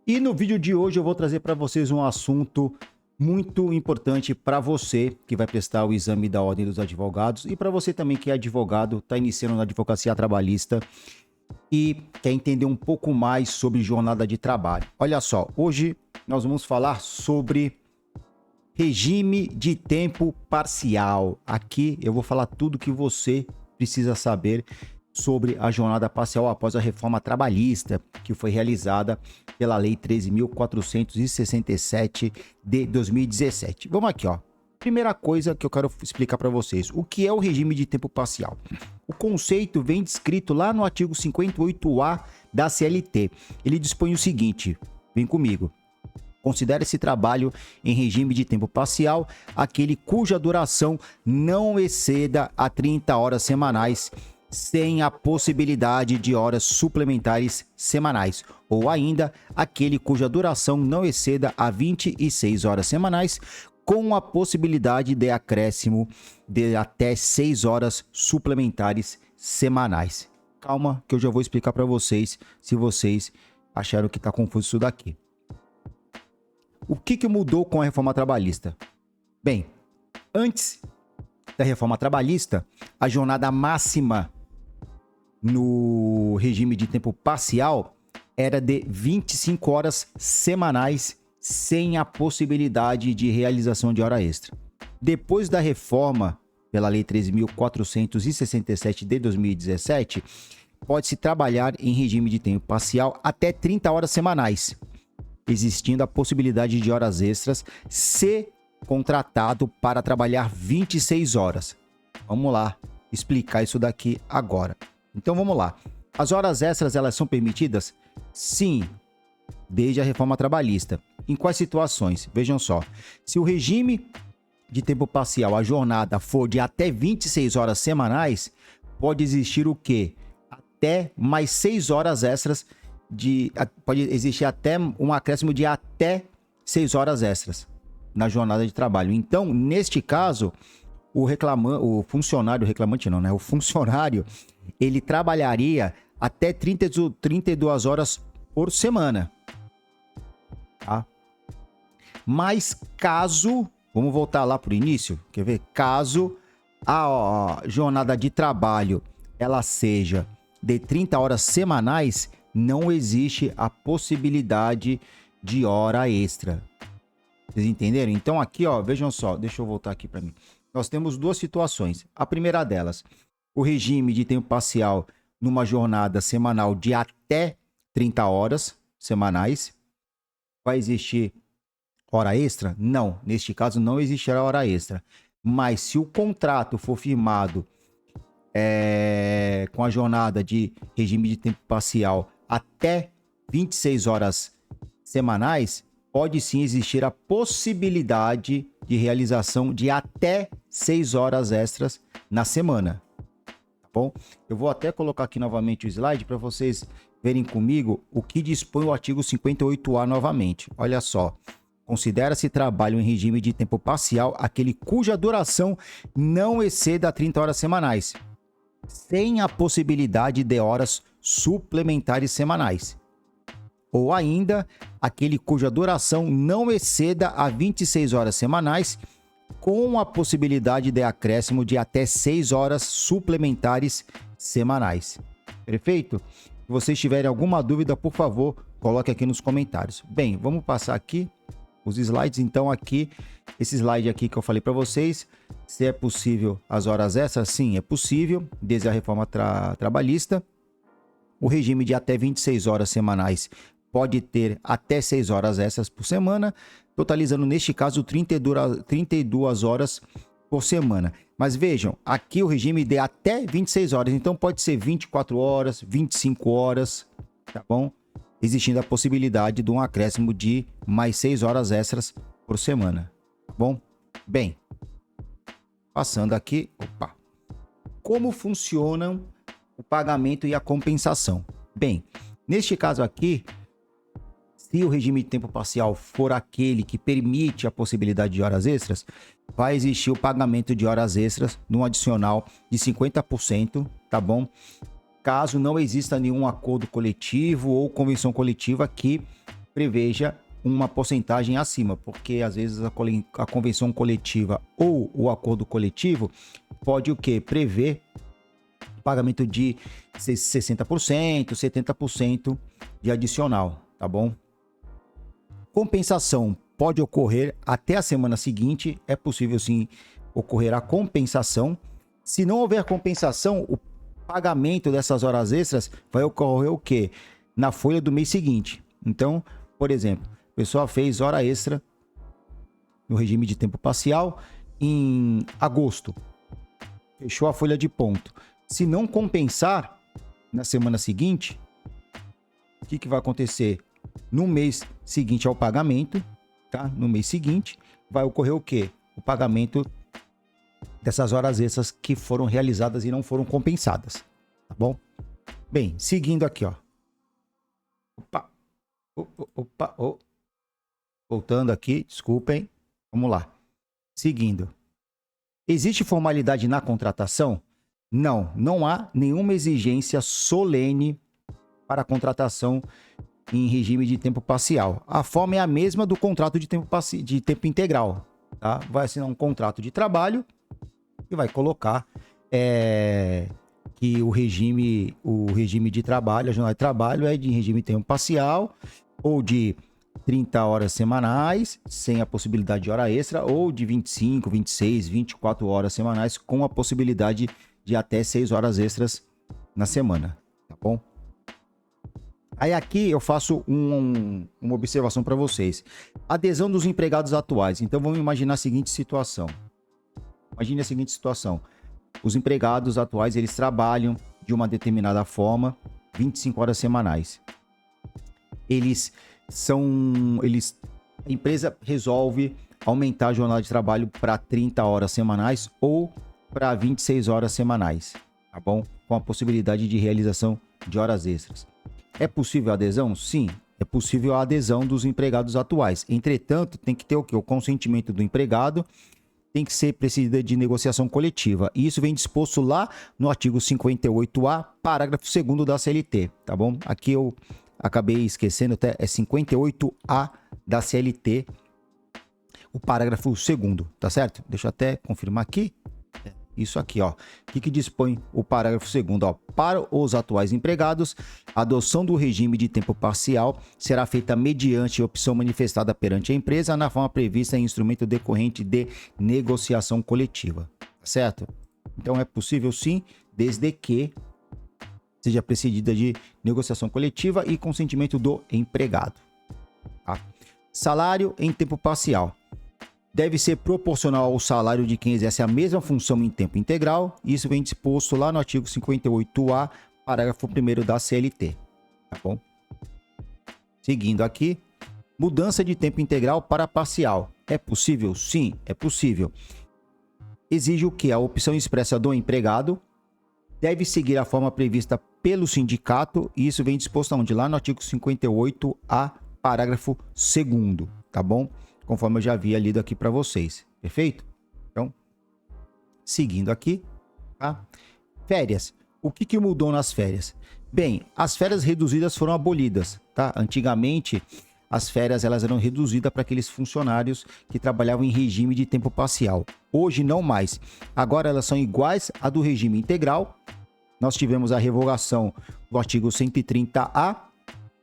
E no vídeo de hoje eu vou trazer para vocês um assunto muito importante para você que vai prestar o exame da Ordem dos Advogados e para você também que é advogado, está iniciando na advocacia trabalhista e quer entender um pouco mais sobre jornada de trabalho. Olha só, hoje nós vamos falar sobre regime de tempo parcial. Aqui eu vou falar tudo que você precisa saber sobre a jornada parcial após a reforma trabalhista, que foi realizada pela Lei 13.467 de 2017. Vamos aqui, ó. Primeira coisa que eu quero explicar para vocês, o que é o regime de tempo parcial? O conceito vem descrito lá no artigo 58A da CLT. Ele dispõe o seguinte, vem comigo. Considere esse trabalho em regime de tempo parcial aquele cuja duração não exceda a 30 horas semanais, sem a possibilidade de horas suplementares semanais, ou ainda aquele cuja duração não exceda a 26 horas semanais, com a possibilidade de acréscimo de até 6 horas suplementares semanais. Calma que eu já vou explicar para vocês se vocês acharam que está confuso isso daqui. O que mudou com a reforma trabalhista? Bem, antes da reforma trabalhista, a jornada máxima no regime de tempo parcial era de 25 horas semanais sem a possibilidade de realização de hora extra. Depois da reforma pela Lei 13.467 de 2017, pode-se trabalhar em regime de tempo parcial até 30 horas semanais, existindo a possibilidade de horas extras se contratado para trabalhar 26 horas. Vamos lá explicar isso daqui agora. Então vamos lá. As horas extras, elas são permitidas? Sim, desde a reforma trabalhista. Em quais situações? Vejam só. Se o regime de tempo parcial, a jornada for de até 26 horas semanais, pode existir o quê? Até mais 6 horas extras, pode existir até um acréscimo de até 6 horas extras na jornada de trabalho. Então, neste caso, o funcionário, ele trabalharia até 32 horas por semana. Tá? Mas caso, vamos voltar lá para o início, quer ver? Caso a jornada de trabalho ela seja de 30 horas semanais, não existe a possibilidade de hora extra. Vocês entenderam? Então aqui, ó, vejam só, deixa eu voltar aqui para mim. Nós temos duas situações. A primeira delas, o regime de tempo parcial numa jornada semanal de até 30 horas semanais. Vai existir hora extra? Não, neste caso não existirá hora extra. Mas se o contrato for firmado com a jornada de regime de tempo parcial até 26 horas semanais, pode sim existir a possibilidade de realização de até 6 horas extras na semana. Tá bom? Eu vou até colocar aqui novamente o slide para vocês verem comigo o que dispõe o artigo 58A novamente. Olha só. Considera-se trabalho em regime de tempo parcial aquele cuja duração não exceda 30 horas semanais, sem a possibilidade de horas suplementares semanais, ou ainda aquele cuja duração não exceda a 26 horas semanais, com a possibilidade de acréscimo de até 6 horas suplementares semanais. Perfeito? Se vocês tiverem alguma dúvida, por favor, coloque aqui nos comentários. Bem, vamos passar aqui os slides. Então aqui, esse slide aqui que eu falei para vocês, se é possível as horas extras, sim, é possível, desde a reforma trabalhista. O regime de até 26 horas semanais pode ter até 6 horas extras por semana, totalizando neste caso 32 horas por semana. Mas vejam, aqui o regime de até 26 horas, então pode ser 24 horas, 25 horas, tá bom? Existindo a possibilidade de um acréscimo de mais 6 horas extras por semana, tá bom? Bem, passando aqui, como funcionam o pagamento e a compensação? Bem, neste caso aqui, se o regime de tempo parcial for aquele que permite a possibilidade de horas extras, vai existir o pagamento de horas extras num adicional de 50%, tá bom? Caso não exista nenhum acordo coletivo ou convenção coletiva que preveja uma porcentagem acima, porque às vezes a convenção coletiva ou o acordo coletivo pode o quê? Prever pagamento de 60%, 70% de adicional, tá bom? Compensação pode ocorrer até a semana seguinte, é possível sim ocorrer a compensação. Se não houver compensação, o pagamento dessas horas extras vai ocorrer o quê? Na folha do mês seguinte. Então, por exemplo, a pessoa fez hora extra no regime de tempo parcial em agosto. Fechou a folha de ponto. Se não compensar na semana seguinte, o que vai acontecer? No mês seguinte ao pagamento, tá? No mês seguinte, vai ocorrer o quê? O pagamento dessas horas extras que foram realizadas e não foram compensadas, tá bom? Bem, seguindo aqui, ó. Voltando aqui, desculpem. Vamos lá. Seguindo. Existe formalidade na contratação? Não, não há nenhuma exigência solene para a contratação em regime de tempo parcial. A forma é a mesma do contrato de tempo integral, tá? Vai assinar um contrato de trabalho e vai colocar que o regime de trabalho, a jornada de trabalho é de regime de tempo parcial ou de 30 horas semanais, sem a possibilidade de hora extra, ou de 25, 26, 24 horas semanais, com a possibilidade de até 6 horas extras na semana, tá bom? Aí aqui eu faço uma observação para vocês. Adesão dos empregados atuais. Então vamos imaginar a seguinte situação. Imagine a seguinte situação. Os empregados atuais, eles trabalham de uma determinada forma, 25 horas semanais. A empresa resolve aumentar a jornada de trabalho para 30 horas semanais ou para 26 horas semanais, tá bom? Com a possibilidade de realização de horas extras. É possível a adesão? Sim, é possível a adesão dos empregados atuais. Entretanto, tem que ter o quê? O consentimento do empregado, tem que ser precedida de negociação coletiva. E isso vem disposto lá no artigo 58A, parágrafo 2º da CLT, tá bom? Aqui eu acabei esquecendo, até é 58A da CLT, o parágrafo 2º, tá certo? Deixa eu até confirmar aqui. Isso aqui, ó. O que dispõe o parágrafo 2º, ó? Para os atuais empregados, a adoção do regime de tempo parcial será feita mediante opção manifestada perante a empresa na forma prevista em instrumento decorrente de negociação coletiva, tá certo? Então é possível sim, desde que seja precedida de negociação coletiva e consentimento do empregado, tá? Salário em tempo parcial deve ser proporcional ao salário de quem exerce a mesma função em tempo integral. Isso vem disposto lá no artigo 58A, parágrafo 1º da CLT, tá bom? Seguindo aqui, mudança de tempo integral para parcial. É possível? Sim, é possível. Exige o quê? A opção expressa do empregado, deve seguir a forma prevista pelo sindicato, e isso vem disposto onde? Lá no artigo 58A, parágrafo 2º, tá bom? Conforme eu já havia lido aqui para vocês, perfeito? Então, seguindo aqui, tá? Férias. O que mudou nas férias? Bem, as férias reduzidas foram abolidas, tá? Antigamente, as férias elas eram reduzidas para aqueles funcionários que trabalhavam em regime de tempo parcial. Hoje não mais. Agora elas são iguais à do regime integral. Nós tivemos a revogação do artigo 130A,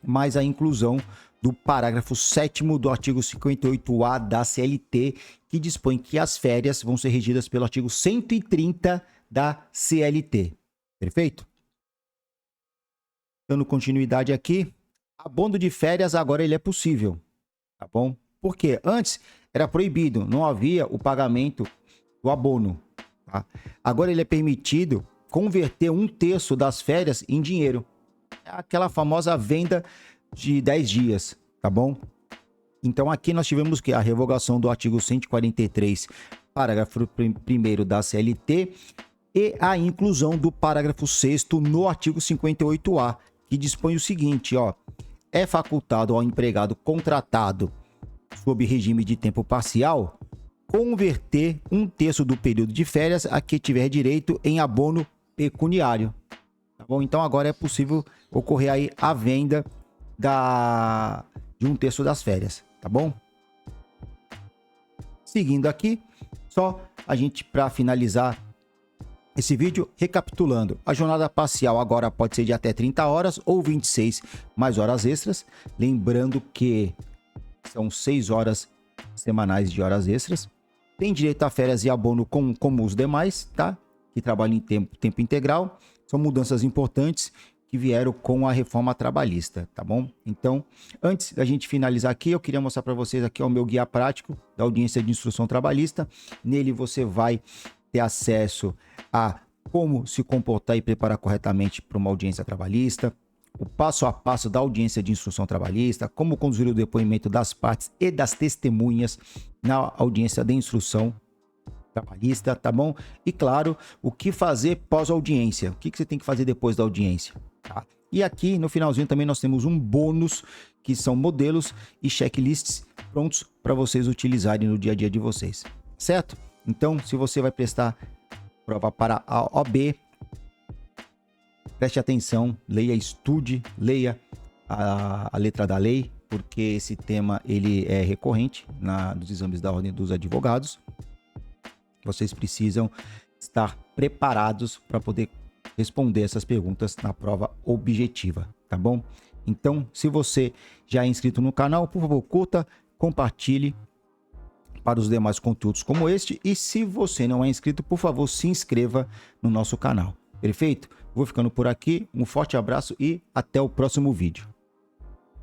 mais a inclusão do parágrafo 7º do artigo 58A da CLT, que dispõe que as férias vão ser regidas pelo artigo 130 da CLT. Perfeito? Dando continuidade aqui, abono de férias agora ele é possível, tá bom? Porque antes era proibido, não havia o pagamento do abono, tá? Agora ele é permitido converter 1/3 das férias em dinheiro. É aquela famosa venda de 10 dias, tá bom? Então aqui nós tivemos que a revogação do artigo 143, parágrafo 1º da CLT e a inclusão do parágrafo 6º no artigo 58A, que dispõe o seguinte, ó: é facultado ao empregado contratado sob regime de tempo parcial converter 1/3 do período de férias a que tiver direito em abono pecuniário, tá bom? Então agora é possível ocorrer aí a venda de de 1/3 das férias, tá bom? Seguindo aqui, só a gente, para finalizar esse vídeo, recapitulando, a jornada parcial agora pode ser de até 30 horas ou 26 mais horas extras, lembrando que são 6 horas semanais de horas extras, tem direito a férias e abono como os demais, tá? Que trabalham em tempo integral, são mudanças importantes que vieram com a reforma trabalhista, tá bom? Então, antes da gente finalizar aqui, eu queria mostrar para vocês aqui o meu guia prático da audiência de instrução trabalhista. Nele você vai ter acesso a como se comportar e preparar corretamente para uma audiência trabalhista, o passo a passo da audiência de instrução trabalhista, como conduzir o depoimento das partes e das testemunhas na audiência de instrução trabalhista, tá bom? E claro, o que fazer pós-audiência, o que você tem que fazer depois da audiência, tá? E aqui no finalzinho também nós temos um bônus, que são modelos e checklists prontos para vocês utilizarem no dia a dia de vocês, certo? Então, se você vai prestar prova para a OAB, preste atenção, leia, estude, leia a letra da lei, porque esse tema ele é recorrente nos exames da Ordem dos Advogados. Vocês precisam estar preparados para poder responder essas perguntas na prova objetiva, tá bom? Então, se você já é inscrito no canal, por favor, curta, compartilhe para os demais conteúdos como este. E se você não é inscrito, por favor, se inscreva no nosso canal. Perfeito? Vou ficando por aqui. Um forte abraço e até o próximo vídeo.